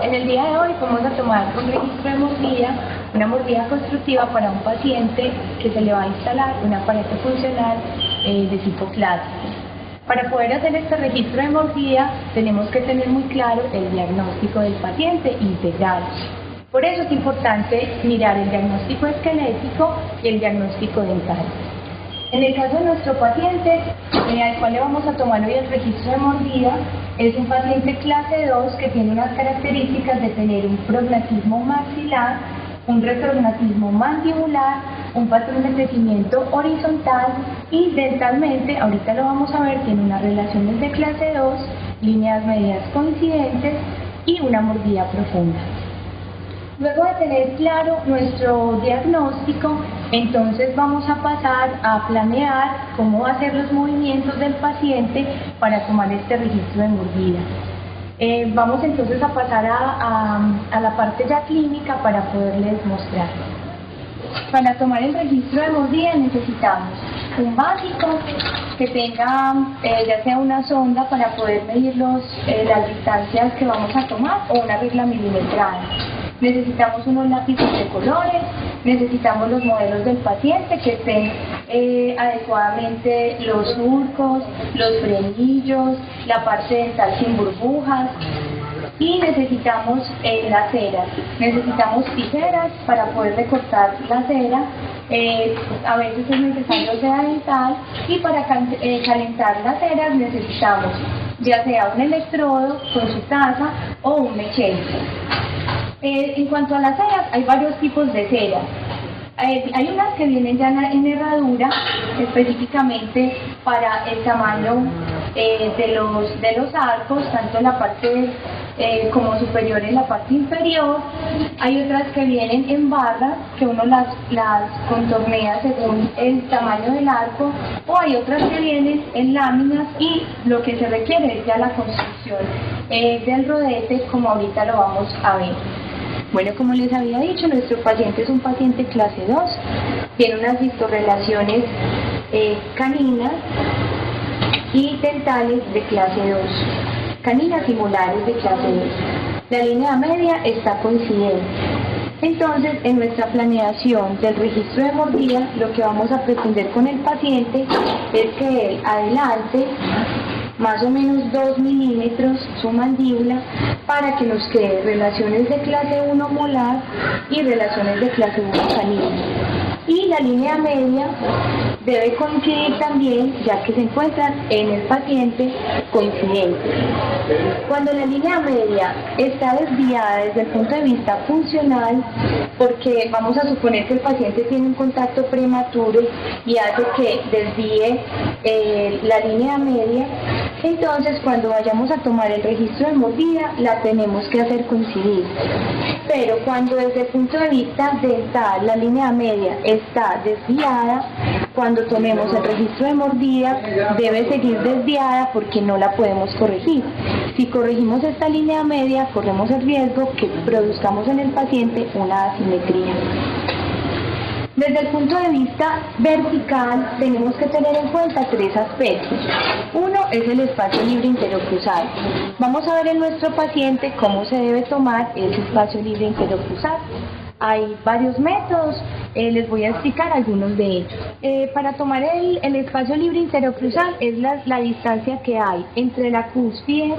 En el día de hoy vamos a tomar un registro de mordida, una mordida constructiva para un paciente que se le va a instalar un aparato funcional de citoplasma. Para poder hacer este registro de mordida tenemos que tener muy claro el diagnóstico del paciente integral. Por eso es importante mirar el diagnóstico esquelético y el diagnóstico dental. En el caso de nuestro paciente, al cual le vamos a tomar hoy el registro de mordida, es un paciente clase 2 que tiene unas características de tener un prognatismo maxilar, un retrognatismo mandibular, un patrón de crecimiento horizontal y dentalmente, ahorita lo vamos a ver, tiene unas relaciones de clase 2, líneas medias coincidentes y una mordida profunda. Luego de tener claro nuestro diagnóstico, entonces vamos a pasar a planear cómo va a ser los movimientos del paciente para tomar este registro de mordida. Vamos entonces a pasar a la parte ya clínica para poderles mostrar. Para tomar el registro de mordida necesitamos un básico que tenga ya sea una sonda para poder medir las distancias que vamos a tomar o una regla milimetrada. Necesitamos unos lápices de colores, necesitamos los modelos del paciente que estén adecuadamente los surcos, los frenillos, la parte dental sin burbujas y necesitamos las ceras. Necesitamos tijeras para poder recortar la cera, a veces es necesario cera dental y para calentar las ceras necesitamos ya sea un electrodo con su taza o un mechero. En cuanto a las ceras, hay varios tipos de ceras. Hay unas que vienen ya en herradura, específicamente para el tamaño de los arcos, tanto en la parte como superior en la parte inferior. Hay otras que vienen en barras, que uno las contornea según el tamaño del arco, o hay otras que vienen en láminas y lo que se requiere es ya la construcción del rodete, como ahorita lo vamos a ver. Bueno, como les había dicho, nuestro paciente es un paciente clase 2, tiene unas distorrelaciones caninas y dentales de clase 2, caninas y molares de clase 2. La línea media está coincidente. Entonces, en nuestra planeación del registro de mordida, lo que vamos a pretender con el paciente es que él adelante más o menos 2 milímetros su mandíbula para que nos quede relaciones de clase 1 molar y relaciones de clase 1 canina. Y la línea media debe coincidir también, ya que se encuentran en el paciente coincidentes. Cuando la línea media está desviada desde el punto de vista funcional, porque vamos a suponer que el paciente tiene un contacto prematuro y hace que desvíe la línea media, entonces cuando vayamos a tomar el registro de mordida la tenemos que hacer coincidir. Pero cuando desde el punto de vista dental la línea media está desviada, cuando tomemos el registro de mordida debe seguir desviada porque no la podemos corregir. Si corregimos esta línea media, corremos el riesgo que produzcamos en el paciente una asimetría. Desde el punto de vista vertical tenemos que tener en cuenta 3 aspectos. Uno es el espacio libre interocruzal. Vamos a ver en nuestro paciente cómo se debe tomar ese espacio libre interocruzal. Hay varios métodos, les voy a explicar algunos de ellos. Para tomar el espacio libre interocruzal es la distancia que hay entre la cúspide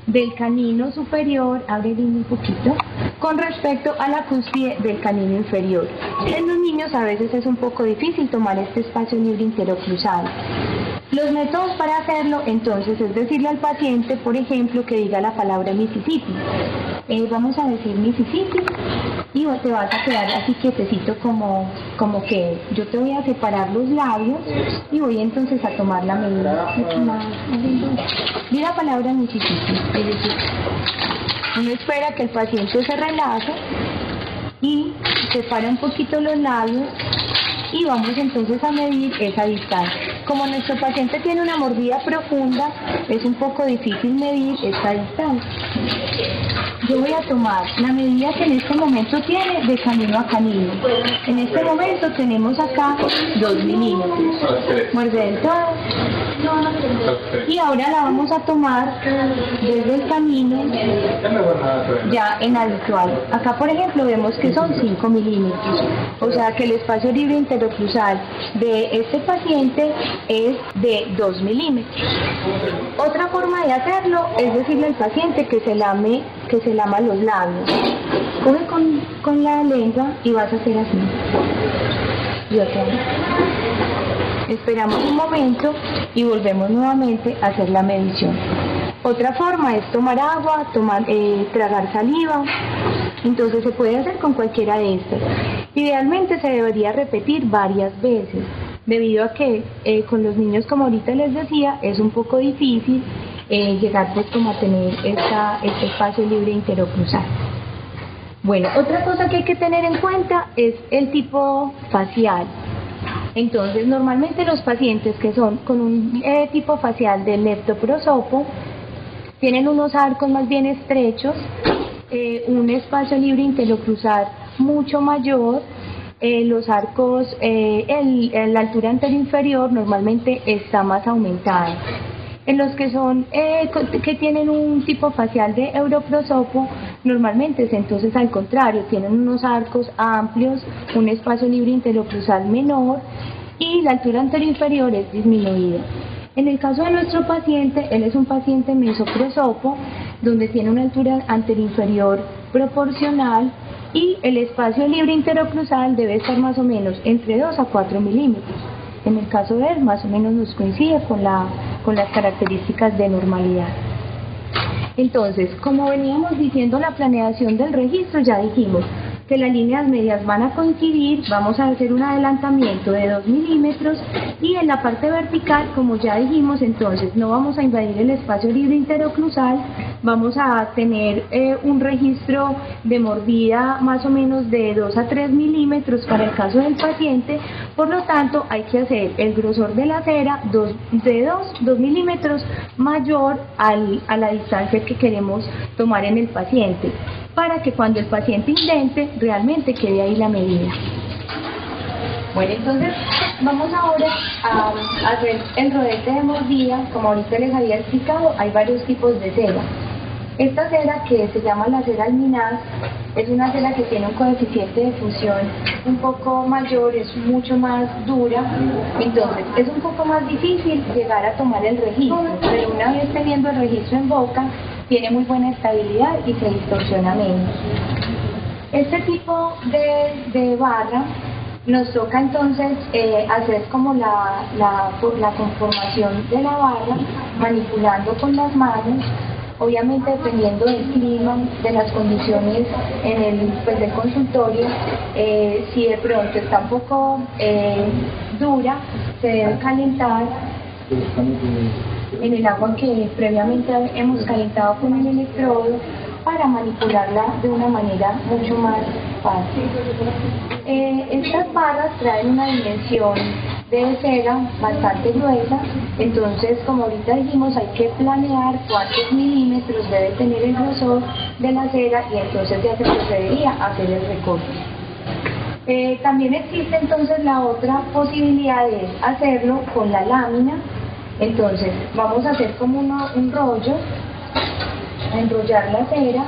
del canino superior, abre un poquito, con respecto a la cúspide del canino inferior. En los niños a veces es un poco difícil tomar este espacio libre interocrusal. Los métodos para hacerlo, entonces, es decirle al paciente, por ejemplo, que diga la palabra Mississippi. Vamos a decir Mississippi y te vas a quedar así quietecito como que yo te voy a separar los labios y voy entonces a tomar la medida. Di la palabra Mississippi. Es decir, uno espera que el paciente se relaje y separa un poquito los labios y vamos entonces a medir esa distancia. Como nuestro paciente tiene una mordida profunda, es un poco difícil medir esta distancia. yo voy a tomar la medida que en este momento tiene de canino a canino. En este momento tenemos acá 2 milímetros. Muerde del todo. Y ahora la vamos a tomar desde el canino ya en habitual. Acá por ejemplo vemos que son 5 milímetros. O sea que el espacio libre interoclusal de este paciente es de 2 milímetros. Otra forma de hacerlo es decirle al paciente que se lama los labios. Coge con la lengua y vas a hacer así. Y otra vez. Esperamos un momento y volvemos nuevamente a hacer la medición. Otra forma es tomar agua, tragar saliva. Entonces se puede hacer con cualquiera de estas. Idealmente se debería repetir varias veces, debido a que con los niños, como ahorita les decía, es un poco difícil llegar pues como a tener este espacio libre interoclusal. Bueno, otra cosa que hay que tener en cuenta es el tipo facial. Entonces, normalmente los pacientes que son con un tipo facial del leptoprosopo tienen unos arcos más bien estrechos, un espacio libre interoclusal mucho mayor, los arcos, la altura anteroinferior normalmente está más aumentada. En los que que tienen un tipo facial de europrosopo, normalmente entonces al contrario, tienen unos arcos amplios, un espacio libre interoclusal menor y la altura anteroinferior es disminuida. En el caso de nuestro paciente, él es un paciente mesoprosopo, donde tiene una altura anteroinferior proporcional y el espacio libre interoclusal debe estar más o menos entre 2 a 4 milímetros. En el caso de él, más o menos nos coincide con las características de normalidad. Entonces, como veníamos diciendo, la planeación del registro, ya dijimos que las líneas medias van a coincidir, vamos a hacer un adelantamiento de 2 milímetros y en la parte vertical, como ya dijimos, entonces no vamos a invadir el espacio libre interoclusal, vamos a tener un registro de mordida más o menos de 2 a 3 milímetros para el caso del paciente, por lo tanto hay que hacer el grosor de la cera de 2 milímetros mayor a la distancia que queremos tomar en el paciente, para que cuando el paciente indente realmente quede ahí la medida. Bueno, entonces vamos ahora a hacer el rodete de mordida. Como ahorita les había explicado, hay varios tipos de cera. Esta cera, que se llama la cera alminaz, es una cera que tiene un coeficiente de fusión un poco mayor, es mucho más dura, entonces es un poco más difícil llegar a tomar el registro, pero una vez teniendo el registro en boca, tiene muy buena estabilidad y se distorsiona menos. Este tipo de barra nos toca entonces hacer como la conformación de la barra, manipulando con las manos, obviamente dependiendo del clima, de las condiciones del consultorio. Si de pronto está un poco dura, se debe calentar en el agua que previamente hemos calentado con el electrodo para manipularla de una manera mucho más fácil. Estas barras traen una dimensión de cera bastante gruesa, entonces como ahorita dijimos hay que planear cuántos milímetros debe tener el grosor de la cera y entonces ya se procedería a hacer el recorte. También existe entonces la otra posibilidad de hacerlo con la lámina. Entonces vamos a hacer como un rollo, enrollar la cera.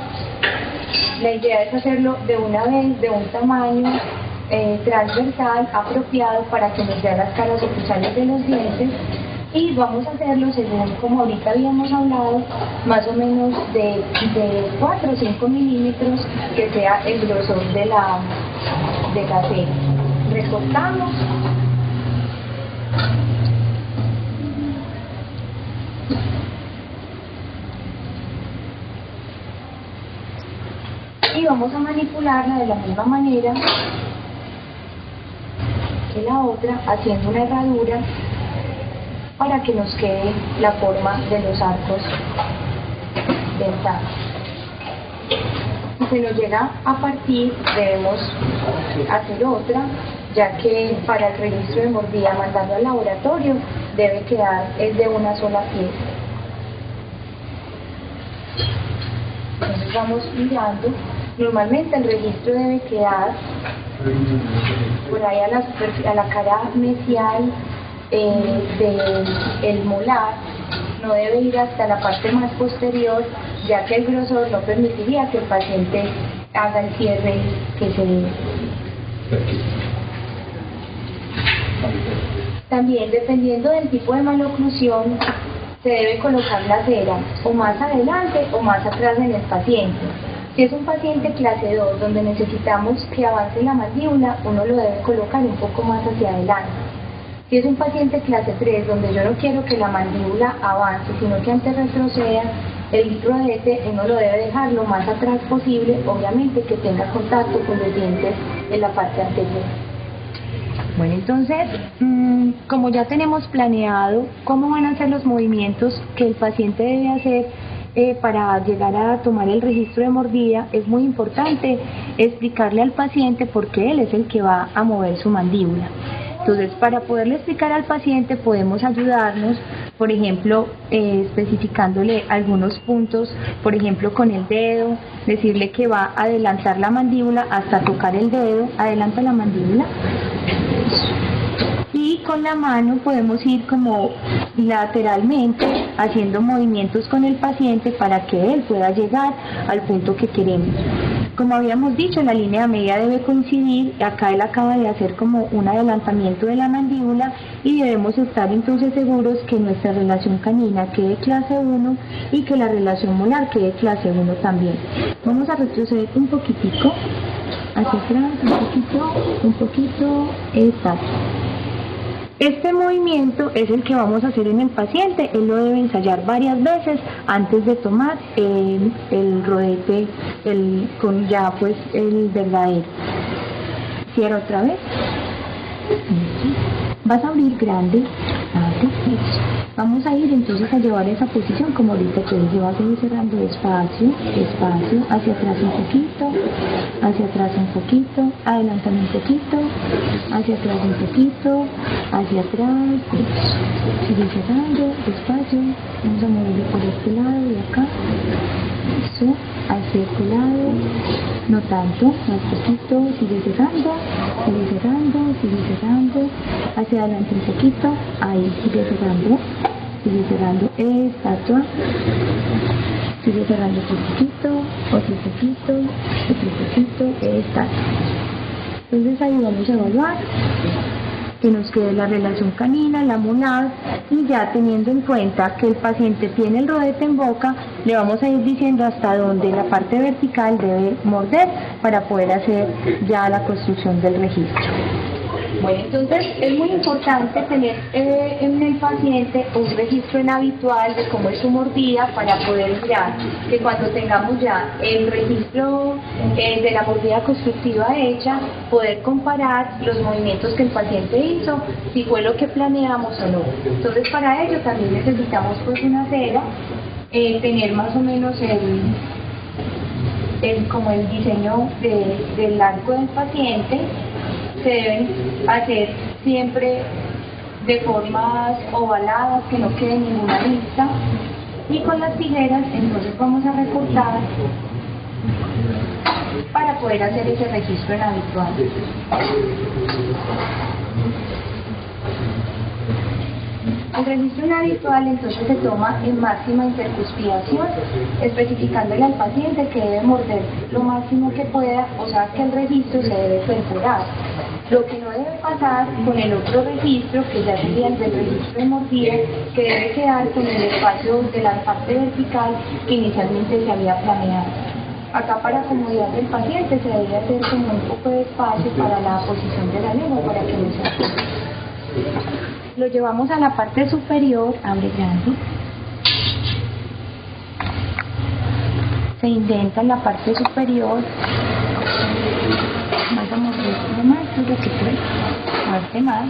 La idea es hacerlo de una vez, de un tamaño transversal apropiado para que nos dé las caras oclusales de los dientes, y vamos a hacerlo según, como ahorita habíamos hablado, más o menos de 4 o 5 milímetros, que sea el grosor de la cera. Recortamos. Y vamos a manipularla de la misma manera que la otra, haciendo una herradura para que nos quede la forma de los arcos dentales. Si se nos llega a partir, debemos hacer otra, ya que para el registro de mordida, mandarlo al laboratorio, debe quedar de una sola pieza. Entonces vamos mirando. Normalmente el registro debe quedar por ahí a la cara mesial del molar, no debe ir hasta la parte más posterior, ya que el grosor no permitiría que el paciente haga el cierre que se debe. También, dependiendo del tipo de maloclusión, se debe colocar la cera o más adelante o más atrás en el paciente. Si es un paciente clase 2 donde necesitamos que avance la mandíbula, uno lo debe colocar un poco más hacia adelante. Si es un paciente clase 3 donde yo no quiero que la mandíbula avance, sino que antes retroceda, el rodete uno lo debe dejar lo más atrás posible, obviamente que tenga contacto con los dientes en la parte anterior. Bueno, entonces, como ya tenemos planeado cómo van a ser los movimientos que el paciente debe hacer para llegar a tomar el registro de mordida, es muy importante explicarle al paciente por qué él es el que va a mover su mandíbula. Entonces, para poderle explicar al paciente podemos ayudarnos, por ejemplo, especificándole algunos puntos, por ejemplo, con el dedo, decirle que va a adelantar la mandíbula hasta tocar el dedo, adelanta la mandíbula. Y con la mano podemos ir como lateralmente haciendo movimientos con el paciente para que él pueda llegar al punto que queremos. Como habíamos dicho, la línea media debe coincidir. Acá él acaba de hacer como un adelantamiento de la mandíbula y debemos estar entonces seguros que nuestra relación canina quede clase 1 y que la relación molar quede clase 1 también. Vamos a retroceder un poquitico hacia atrás, un poquito, exacto. Este movimiento es el que vamos a hacer en el paciente. Él lo debe ensayar varias veces antes de tomar el rodete, con ya pues el verdadero. Cierra otra vez. Vas a abrir grande. Vamos a ir entonces a llevar esa posición como ahorita que dije. Vas a ir cerrando despacio, despacio, hacia atrás un poquito, hacia atrás un poquito, adelantando un poquito, hacia atrás un poquito, hacia atrás, sigue cerrando, despacio, vamos a moverlo por este lado de acá, eso, hacia este lado, no tanto, más poquito, sigue cerrando, hacia adelante un poquito, ahí, sigue cerrando, estatua, sigue cerrando otro poquito, estatua. Entonces ahí vamos a evaluar que nos quede la relación canina, la molar, y ya teniendo en cuenta que el paciente tiene el rodete en boca, le vamos a ir diciendo hasta dónde la parte vertical debe morder para poder hacer ya la construcción del registro. Bueno, entonces es muy importante tener en el paciente un registro en habitual de cómo es su mordida para poder mirar que cuando tengamos ya el registro de la mordida constructiva hecha, poder comparar los movimientos que el paciente hizo, si fue lo que planeamos o no. Entonces para ello también necesitamos pues una cera, tener más o menos como el diseño del arco del paciente. Se deben hacer siempre de formas ovaladas, que no quede ninguna lista, y con las tijeras entonces vamos a recortar para poder hacer ese registro en habitual. El registro en habitual entonces se toma en máxima intercuspidación, especificándole al paciente que debe morder lo máximo que pueda, o sea que el registro se debe perforar. Lo que no debe pasar con el otro registro, que ya sería el del registro de mordida, que debe quedar con el espacio de la parte vertical que inicialmente se había planeado. Acá para comodidad del paciente se debe hacer como un poco de espacio para la posición de la lengua para que no se apriete. Lo llevamos a la parte superior, abre grande. Se indenta en la parte superior. Vas a morder más, lo que puedes. Muerte más,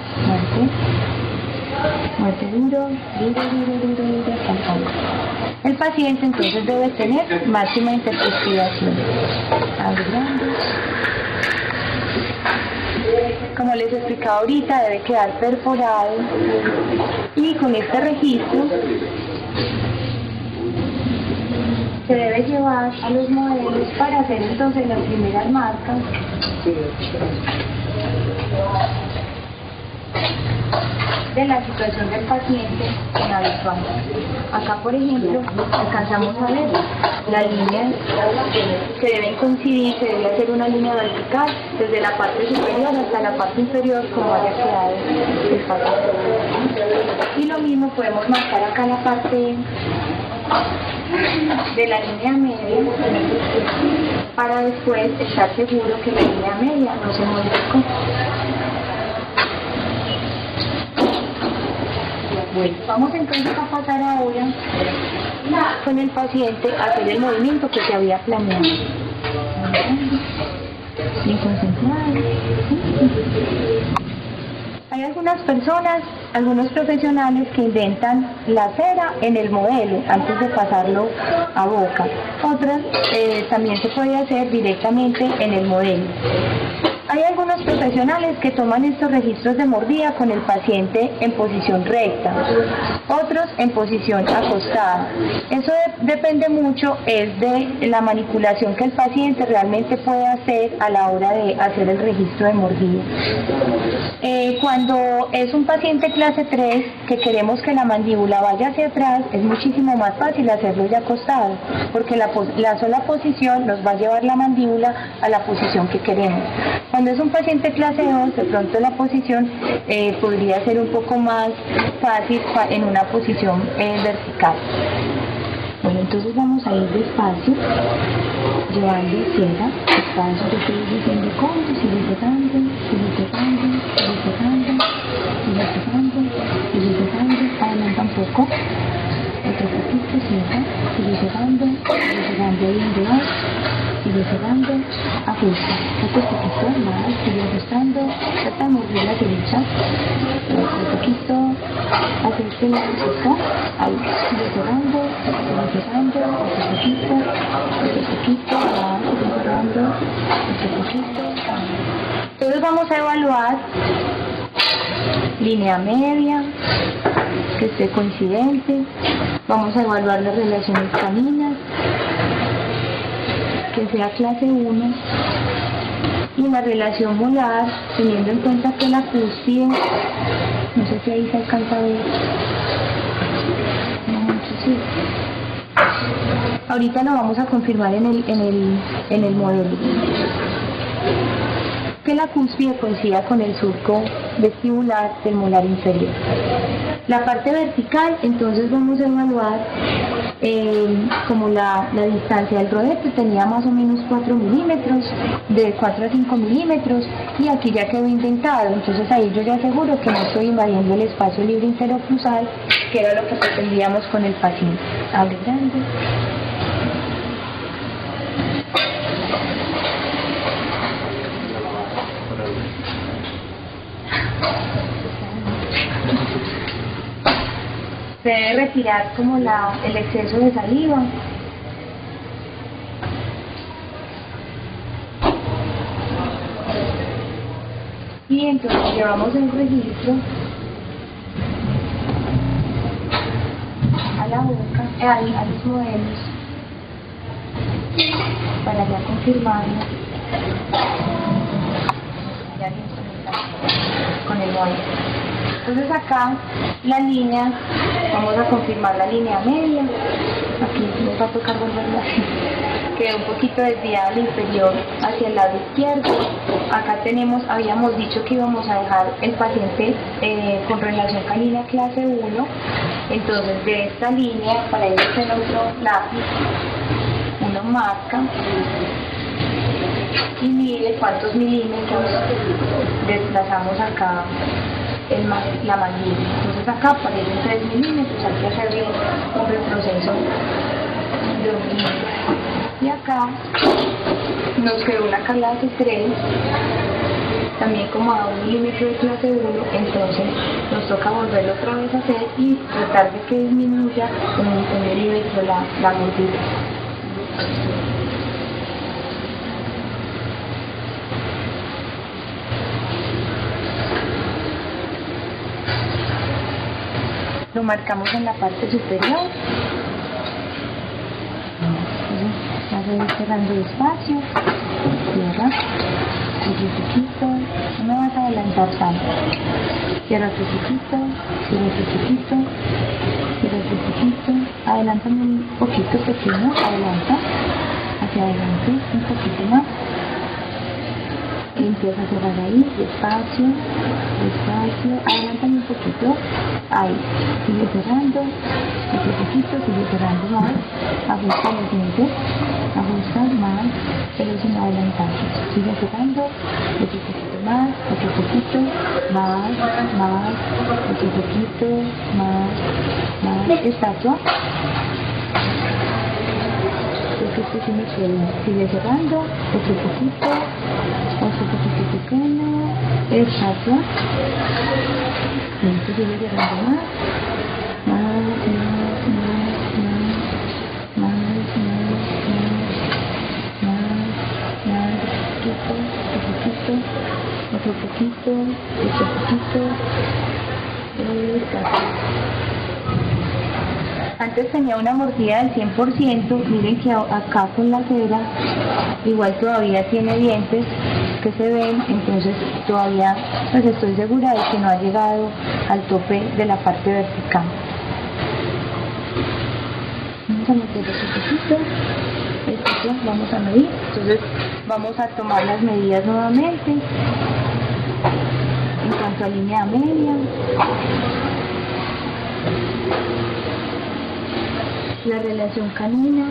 muerte duro, hasta el fondo. El paciente entonces debe tener máxima intercuspidación. Abre grande. Como les explicaba ahorita, debe quedar perforado, y con este registro se debe puede llevar a los modelos para hacer entonces las primeras marcas de la situación del paciente en la visual. Acá, por ejemplo, alcanzamos a ver las líneas que deben coincidir, se debe hacer una línea vertical desde la parte superior hasta la parte inferior, como haya quedado el paciente. Y lo mismo podemos marcar acá la parte de la línea media para después estar seguro que la línea media no se modificó. Bueno, vamos entonces a pasar ahora con el paciente a hacer el movimiento que se había planeado. Bien concentrado. Hay algunas personas, algunos profesionales que inventan la cera en el modelo antes de pasarlo a boca. Otras también se puede hacer directamente en el modelo. Hay algunos profesionales que toman estos registros de mordida con el paciente en posición recta, otros en posición acostada. Eso depende mucho de la manipulación que el paciente realmente puede hacer a la hora de hacer el registro de mordida. Cuando es un paciente clase 3 que queremos que la mandíbula vaya hacia atrás, es muchísimo más fácil hacerlo ya acostado, porque la sola posición nos va a llevar la mandíbula a la posición que queremos. Cuando es un paciente clase 2, de pronto la posición podría ser un poco más fácil en una posición vertical. Bueno, entonces vamos a ir despacio, llevando cera, despacio, yo estoy diciendo cómo, sigue tocando, sigue tocando, sigue tocando, sigue tocando, sigue tocando, adelanta un poco, otro poquito, sigue tocando, ahí donde vas, sigue cerrando, ajusta, otro poquito más, sigue ajustando, trata de mover la derecha, otro poquito, hacia este lado, ahí, sigue cerrando, otro poquito, más, sigue cerrando, otro poquito, entonces vamos a evaluar línea media, que esté coincidente, vamos a evaluar las relaciones caninas, que sea clase 1, y la relación molar, teniendo en cuenta que la cúspide, no sé si ahí se alcanza a ver, no mucho, sí. Ahorita lo vamos a confirmar en el modelo, que la cúspide coincida con el surco vestibular del molar inferior. La parte vertical, entonces vamos a evaluar como la distancia del rodete tenía más o menos 4 milímetros, de 4 a 5 milímetros, y aquí ya quedó indentado, entonces ahí yo ya aseguro que no estoy invadiendo el espacio libre interoclusal, que era lo que pretendíamos con el paciente. Abre grande. Se debe retirar como el exceso de saliva. Y entonces llevamos el registro a la boca, a los modelos, para ya confirmarlo. Ya listo, con el modelo. Entonces acá la línea, vamos a confirmar la línea media, aquí nos va a tocar volverla así, quedó un poquito desviada al inferior hacia el lado izquierdo. Acá habíamos dicho que íbamos a dejar el paciente con relación canina clase 1, entonces de esta línea, para ir a hacer otro lápiz, uno marca y mide cuántos milímetros desplazamos acá la mandíbula. Entonces acá aparecen 3 milímetros, hay que hacerle un retroceso de 1 milímetro. Y acá nos quedó una clase 3, también como a 1 milímetro de clase 1, entonces nos toca volverlo otra vez a hacer y tratar de que disminuya en 1 milímetro la mordida. Lo marcamos en la parte superior. Entonces, a ir cerrando despacio. Cierra. Cierra un poquito. No me vas a adelantar tanto. Cierra otro poquito. Cierra otro poquito. Cierra otro poquito. Adelántame un poquito pequeño. Adelanta. Hacia adelante. Un poquito más. Empieza a cerrar ahí, despacio, despacio, adelántame un poquito, ahí, sigue cerrando, otro poquito, sigue cerrando más, ajusta los dientes, ajusta más, pero sin adelantar, sigue cerrando, otro poquito más, otro poquito, más, otro poquito, más, estatua. Esto sí me queda. Sigue cerrando, otro poquito pequeño, estatua. Esto sigue cerrando más, otro poquito, estatua. Antes tenía una mordida del 100%, miren que acá con la cera igual todavía tiene dientes que se ven, entonces todavía pues estoy segura de que no ha llegado al tope de la parte vertical. Vamos a meter otro poquito, esto vamos a medir, entonces vamos a tomar las medidas nuevamente en cuanto a línea media. La relación canina,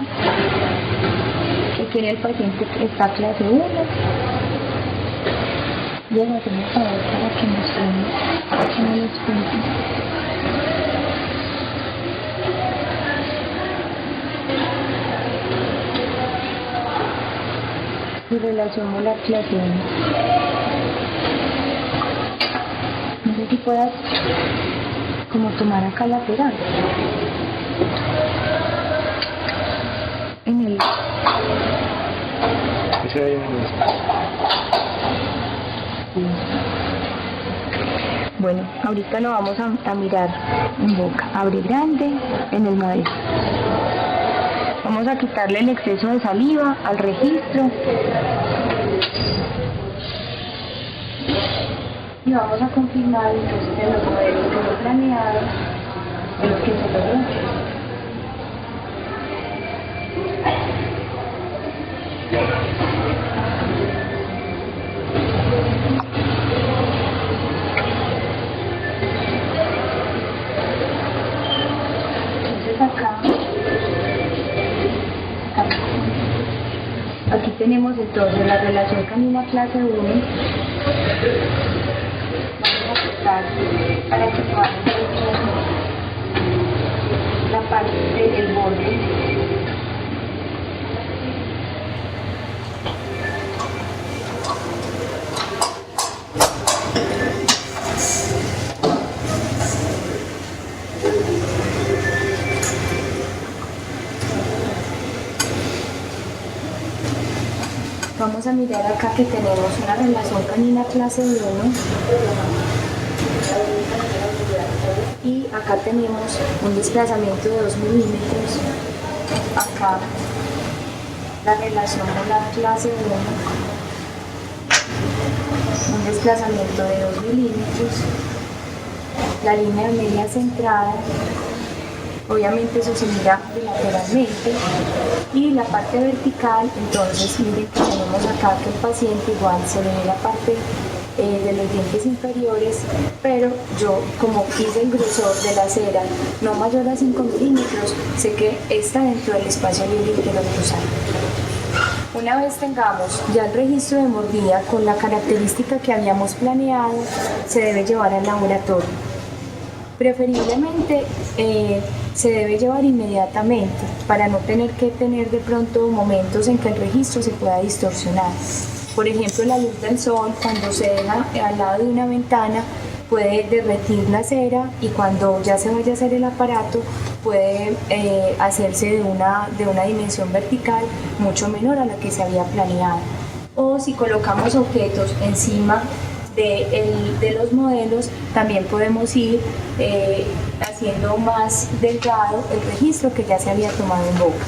que quiere el paciente está clase 1. Llega a tener favor para que no les cuente. Y relación molar clase 1. No sé si puedas como tomar acá lateral. En el... Bueno, ahorita lo vamos a mirar en boca. Abre grande en el modelo. Vamos a quitarle el exceso de saliva al registro. Y vamos a confirmar entonces en los modelos que hemos planeado, en los que se logró. Aquí tenemos entonces la relación canina clase 1. Vamos a cortar para que podamos ver la parte del borde. Vamos a mirar acá que tenemos una relación canina clase 1 y acá tenemos un desplazamiento de 2 milímetros. Acá la relación molar clase 1, un desplazamiento de 2 milímetros, la línea media centrada. Obviamente eso se mira bilateralmente y la parte vertical, entonces miren que tenemos acá que el paciente igual se le ve la parte de los dientes inferiores, pero yo como quise el grosor de la cera no mayor a 5 milímetros, sé que está dentro del espacio libre interoclusal. Una vez tengamos ya el registro de mordida con la característica que habíamos planeado, se debe llevar al laboratorio. Preferiblemente se debe llevar inmediatamente para no tener que tener de pronto momentos en que el registro se pueda distorsionar. Por ejemplo, la luz del sol, cuando se deja al lado de una ventana, puede derretir la cera y cuando ya se vaya a hacer el aparato puede hacerse de una dimensión vertical mucho menor a la que se había planeado. O si colocamos objetos encima de los modelos, también podemos ir haciendo más delgado el registro que ya se había tomado en boca.